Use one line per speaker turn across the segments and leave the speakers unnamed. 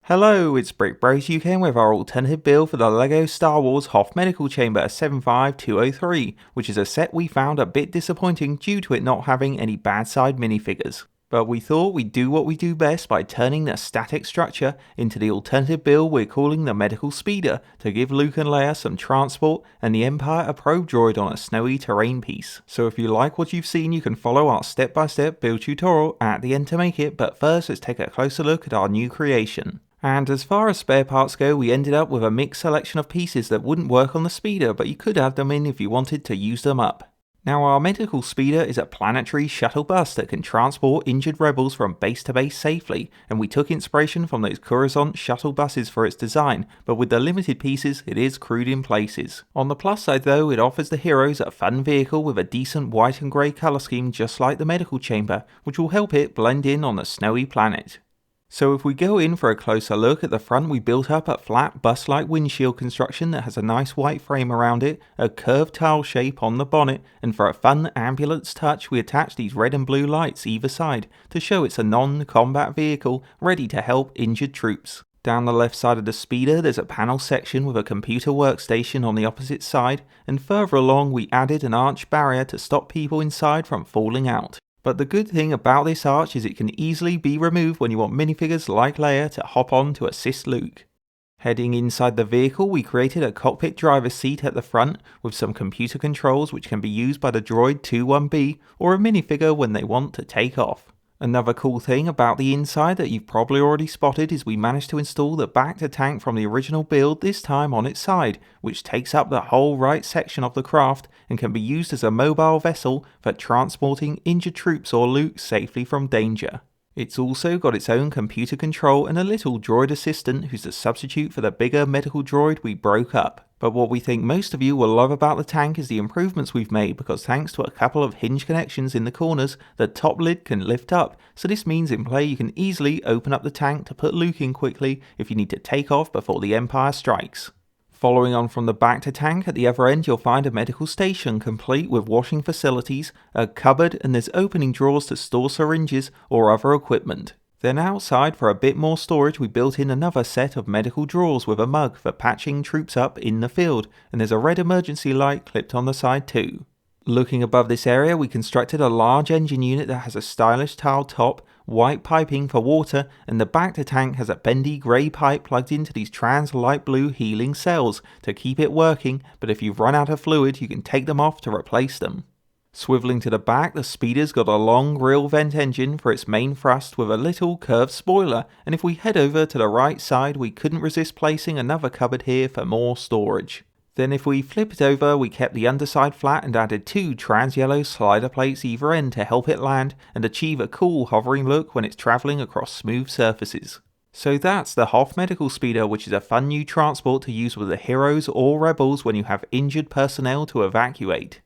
Hello, it's BrickBros UK with our alternative build for the LEGO Star Wars Hoth Medical Chamber 75203, which is a set we found a bit disappointing due to it not having any bad side minifigures. But we thought we'd do what we do best by turning the static structure into the alternative build we're calling the Medical Speeder to give Luke and Leia some transport and the Empire a probe droid on a snowy terrain piece. So if you like what you've seen, you can follow our step-by-step build tutorial at the end to make it, but first let's take a closer look at our new creation. And as far as spare parts go, we ended up with a mixed selection of pieces that wouldn't work on the speeder, but you could add them in if you wanted to use them up. Now our medical speeder is a planetary shuttle bus that can transport injured rebels from base to base safely, and we took inspiration from those Coruscant shuttle buses for its design, but with the limited pieces it is crude in places. On the plus side though, it offers the heroes a fun vehicle with a decent white and grey colour scheme just like the medical chamber, which will help it blend in on the snowy planet. So if we go in for a closer look at the front, we built up a flat bus-like windshield construction that has a nice white frame around it, a curved tile shape on the bonnet, and for a fun ambulance touch we attached these red and blue lights either side to show it's a non-combat vehicle ready to help injured troops. Down the left side of the speeder there's a panel section with a computer workstation on the opposite side, and further along we added an arch barrier to stop people inside from falling out. But the good thing about this arch is it can easily be removed when you want minifigures like Leia to hop on to assist Luke. Heading inside the vehicle, we created a cockpit driver's seat at the front with some computer controls which can be used by the Droid 21B or a minifigure when they want to take off. Another cool thing about the inside that you've probably already spotted is we managed to install the BACTA tank from the original build, this time on its side, which takes up the whole right section of the craft and can be used as a mobile vessel for transporting injured troops or Luke safely from danger. It's also got its own computer control and a little droid assistant who's a substitute for the bigger medical droid we broke up. But what we think most of you will love about the tank is the improvements we've made, because thanks to a couple of hinge connections in the corners, the top lid can lift up, so this means in play you can easily open up the tank to put Luke in quickly if you need to take off before the Empire strikes. Following on from the BACTA tank, at the other end you'll find a medical station complete with washing facilities, a cupboard, and there's opening drawers to store syringes or other equipment. Then outside for a bit more storage we built in another set of medical drawers with a mug for patching troops up in the field, and there's a red emergency light clipped on the side too. Looking above this area we constructed a large engine unit that has a stylish tiled top, white piping for water, and the BACTA tank has a bendy grey pipe plugged into these trans light blue healing cells to keep it working, but if you've run out of fluid you can take them off to replace them. Swiveling to the back, the speeder's got a long grill vent engine for its main thrust with a little curved spoiler, and if we head over to the right side we couldn't resist placing another cupboard here for more storage. Then if we flip it over we kept the underside flat and added two trans yellow slider plates either end to help it land and achieve a cool hovering look when it's travelling across smooth surfaces. So that's the Hoth Medical Speeder, which is a fun new transport to use with the heroes or rebels when you have injured personnel to evacuate.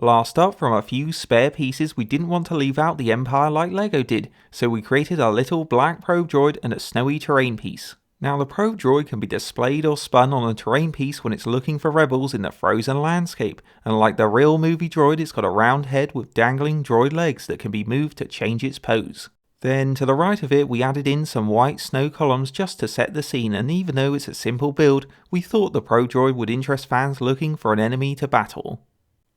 Last up, from a few spare pieces, we didn't want to leave out the Empire like LEGO did, so we created a little black probe droid and a snowy terrain piece. Now the probe droid can be displayed or spun on a terrain piece when it's looking for rebels in the frozen landscape, and like the real movie droid it's got a round head with dangling droid legs that can be moved to change its pose. Then to the right of it we added in some white snow columns just to set the scene, and even though it's a simple build, we thought the probe droid would interest fans looking for an enemy to battle.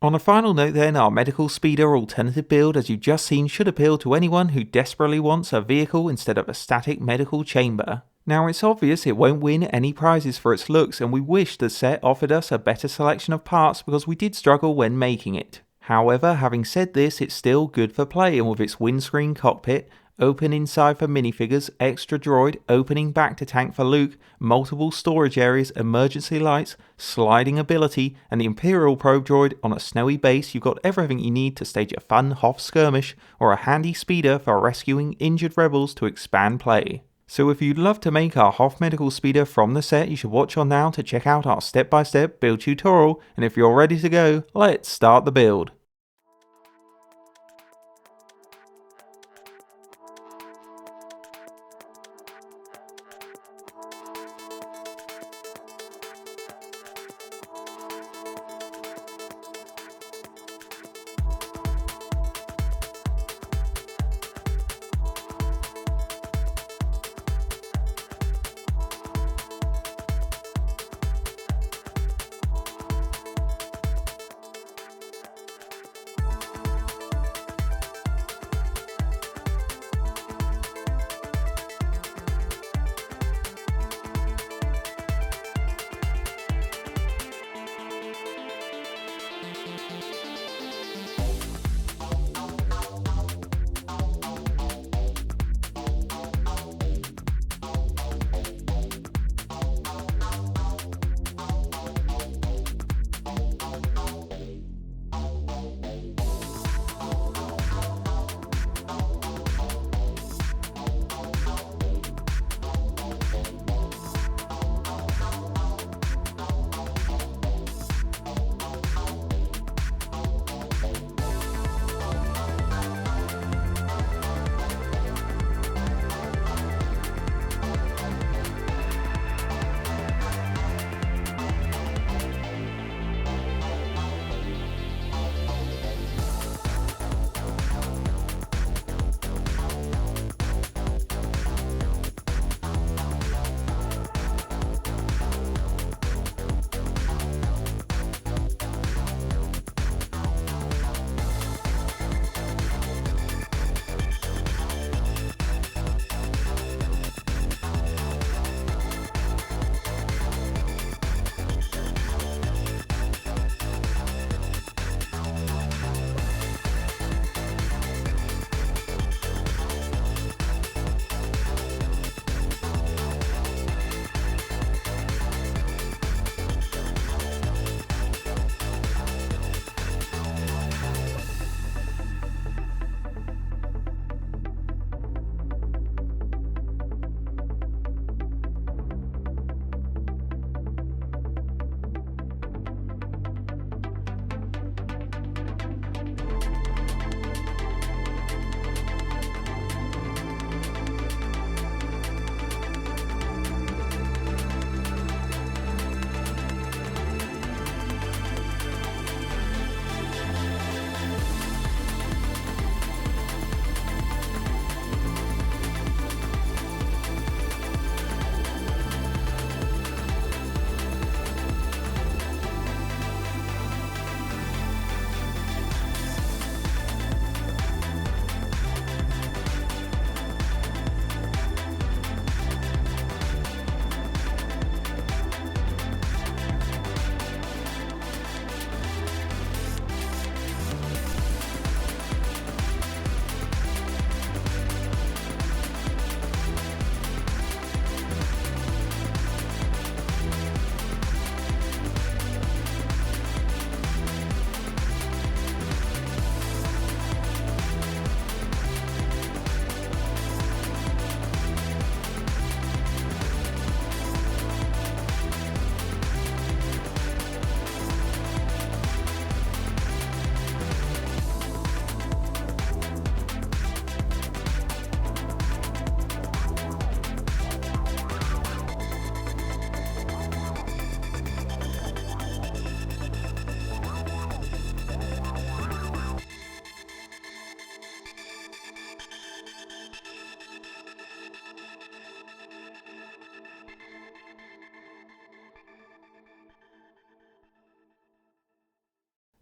On a final note then, our medical speeder alternative build as you've just seen should appeal to anyone who desperately wants a vehicle instead of a static medical chamber. Now it's obvious it won't win any prizes for its looks, and we wish the set offered us a better selection of parts because we did struggle when making it. However, having said this, it's still good for play, and with its windscreen cockpit, open inside for minifigures, extra droid, opening BACTA tank for Luke, multiple storage areas, emergency lights, sliding ability, and the Imperial probe droid on a snowy base, you've got everything you need to stage a fun Hoth skirmish or a handy speeder for rescuing injured rebels to expand play. So if you'd love to make our Hoth Medical Speeder from the set, you should watch on now to check out our step-by-step build tutorial, and if you're ready to go, let's start the build.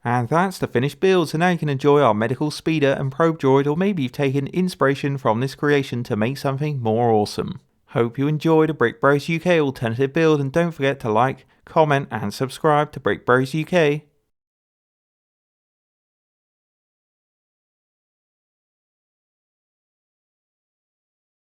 And that's the finished build, so now you can enjoy our medical speeder and probe droid, or maybe you've taken inspiration from this creation to make something more awesome. Hope you enjoyed a BrickBros UK alternative build, and don't forget to like, comment and subscribe to BrickBros UK.